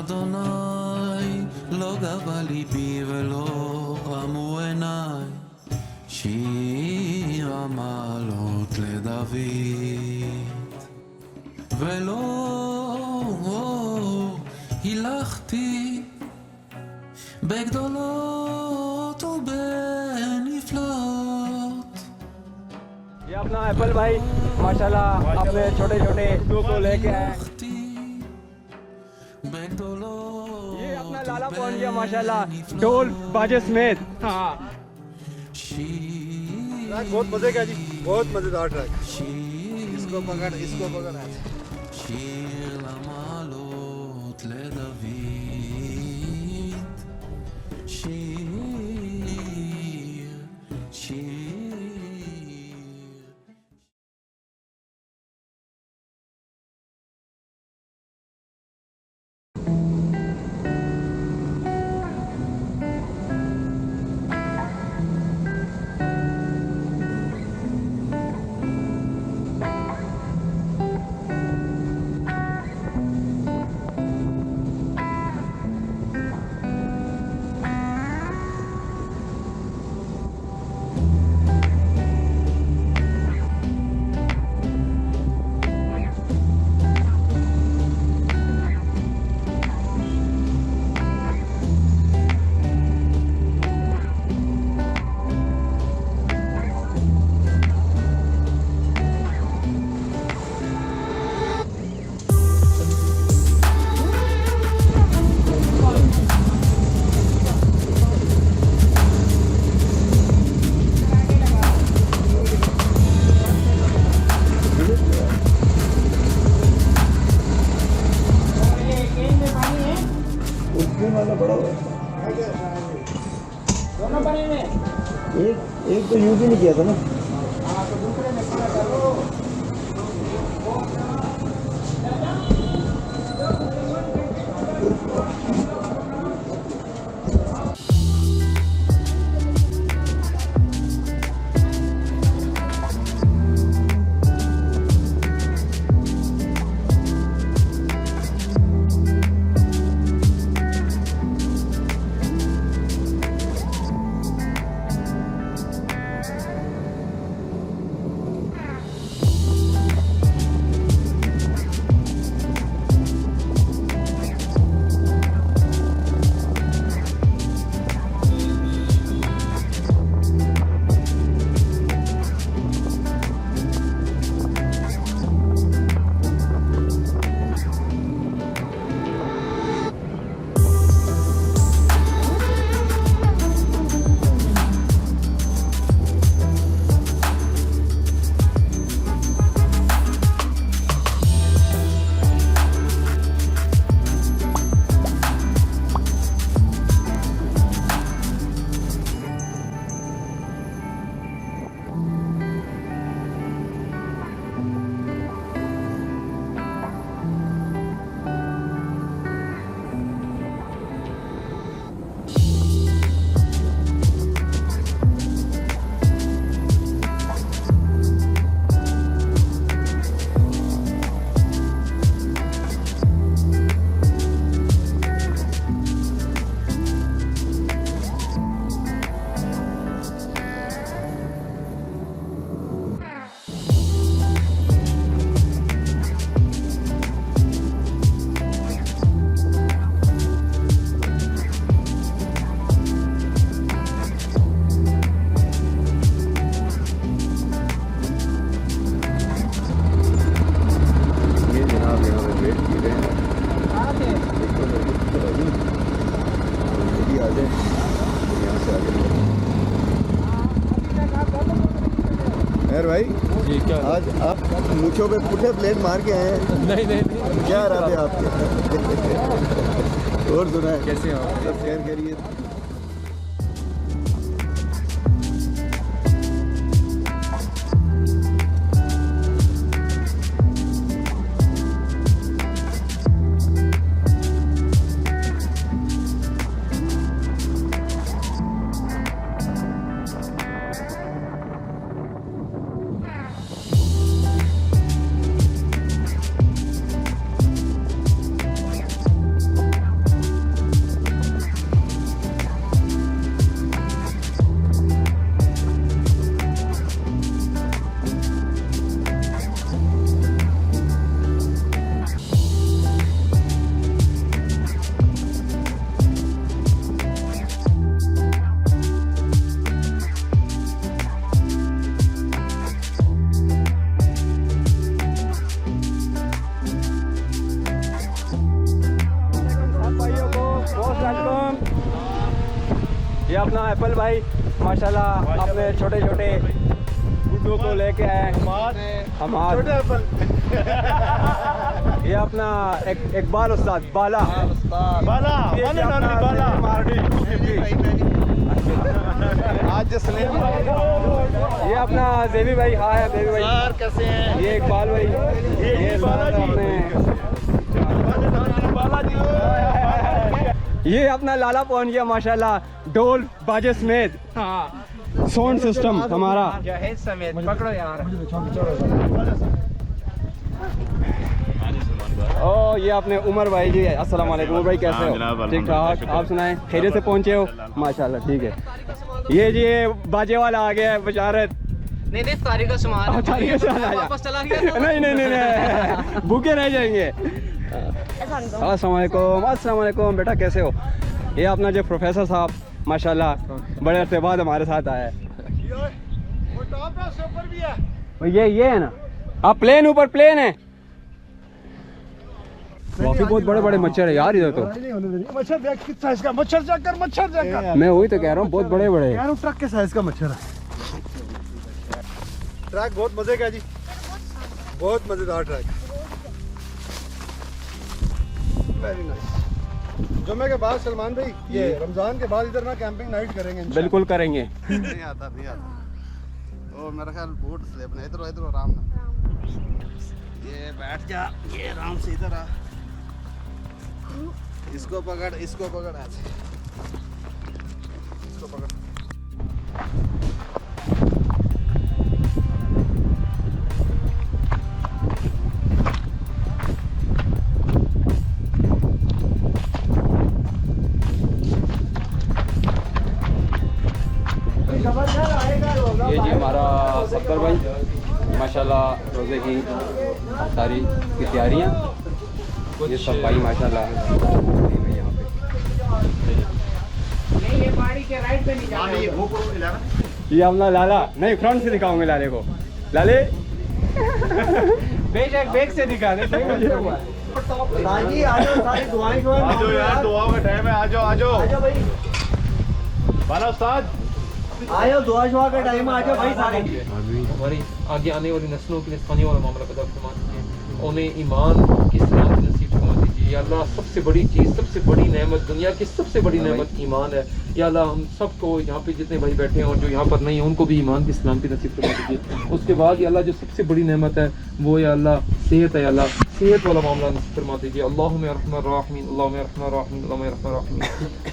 אדוני, לא גבה ליבי ולא רמו עיניי, שיר המעלות לדוד. ולא הילכתי בגדולות ובנפלאות. ये अपना एप्पल भाई माशाल्लाह अपने छोटे छोटे को लेके आए। ये अपना लाला पहुंच गया माशाल्लाह ढोल बाजे समेत। हाँ ट्रैक बहुत मजे का जी, बहुत मजेदार ट्रैक। इसको पकड़ שיר למעלות לדוד, שיר एक तो यूज ही नहीं किया था ना। भाई जी क्या आज आप मूछों पे पुठे प्लेट मार के आए हैं? नहीं क्या रहा है आपके? और सुना है कैसे हो सब खैर खैरियत? अपना एप्पल भाई माशाल्लाह अपने छोटे छोटे गुड्डों को लेके आए हमाद। छोटे एप्पल। ये अपना इकबाल उस्ताद बाला बाला ये one and अपना only बाला। मार्डी आज जसलीम ये अपना देवी भाई। हाँ है देवी भाई। सर कैसे हैं? ये इकबाल भाई। ये बालाजी। ये अपना लाला पहुंच गया माशाल्लाह ढोल बाजे समेत। साउंड सिस्टम हमारा जहेज समेत पकड़ो यार। ओ ये अपने उमर भाई जी। अस्सलाम वालेकुम उमर भाई, कैसे हो? ठीक ठाक, आप सुनाएं? खैरियत से पहुंचे हो? माशाल्लाह ठीक है। ये जी ये बाजे वाला आ गया है बशारत। नहीं सारी का सामान सारी का सामान आया। वापस चला गया तो नहीं भूखे रह जाएंगे। अस्सलाम वालेकुम बेटा, कैसे हो? ये अपना जो प्रोफेसर साहब माशाल्लाह बड़े अरसे बाद हमारे साथ आया है। वो टॉप है, ऊपर भी है। ये है ना, आप प्लेन ऊपर प्लेन है। काफी बहुत बड़े बड़े मच्छर है यार इधर तो। मच्छर देख किस साइज का मच्छर चेक कर, मच्छर चेक कर। मैं वही तो कह रहा हूँ, बहुत बड़े बड़े यार ट्रक के साइज का मच्छर है। ट्रक बहुत मजे का जी, बहुत मजेदार ट्रक। Very nice. जुम्मे के बाद सलमान भाई ये रमजान के बाद इधर ना कैंपिंग नाइट करेंगे इंशाल्लाह। बिल्कुल करेंगे। नहीं आता और मेरा ख्याल बूट स्लिप नहीं, इधर इधर आराम ना, ये बैठ जा, ये आराम से इधर आ, इसको पकड़ ऐसे, इसको पकड़। ये जी हमारा सफर भाई माशाल्लाह रोज़े की सारी की तैयारियाँ, ये सब भाई माशाल्लाह यहाँ पे। ये अपना लाला, नहीं फ्रंट से दिखाऊंगे लाले को। लाले बेशक बैक से दिखा दे। सारी दुआएं यार, दुआओं का टाइम है, आ जाओ भाई बाला उस्ताद, आयो दुआ शुआ का टाइम आ जाओ भाई सारे। हमारी आगे आने वाली नस्लों के लिए खाने वाला मामला पैदा फरमा दीजिए, उन्हें ईमान की सलामती नसीब फरमा दीजिए। या अल्लाह सबसे बड़ी चीज़, सबसे बड़ी नेमत, दुनिया की सबसे बड़ी नेमत ईमान है। या अल्लाह हम सबको यहाँ पे जितने भाई बैठे हैं और जो यहाँ पर नहीं हैं उनको भी ईमान की सलामती नसीब फरमा दीजिए। उसके बाद या अल्लाह जो सबसे बड़ी नेमत है वो या अल्लाह सेहत है। या अल्लाह सेहत वाला मामला नसीब फरमा दीजिए। अल्लाहुम्मा या रहमान राहिमीन, अल्लाहुम्मा या रहमान राहिमीन, अल्लाहुम्मा या रहमान राहिमीन,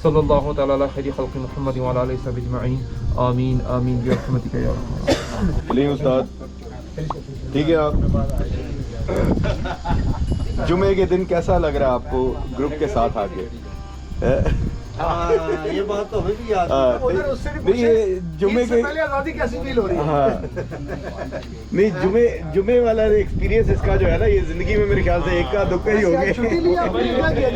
सल्लल्लाहु तआला अला खैरि खल्क़ि मुहम्मद व अला आलिहि व सहबिहि अजमईन, आमीन आमीन बिरहमतिका या रहमान। चलिए उस्ताद, ठीक है। आप जुमे के दिन कैसा लग रहा है आपको ग्रुप के साथ आके? ये बात तो हमें भी याद है। नहीं ये जुमे के पहले आजादी कैसी फील हो रही है? हाँ नहीं जुमे वाला एक्सपीरियंस इसका जो है ना, ये जिंदगी में मेरे ख्याल से एक का दुक्का ही हो छुट्टी ली आपने? गया।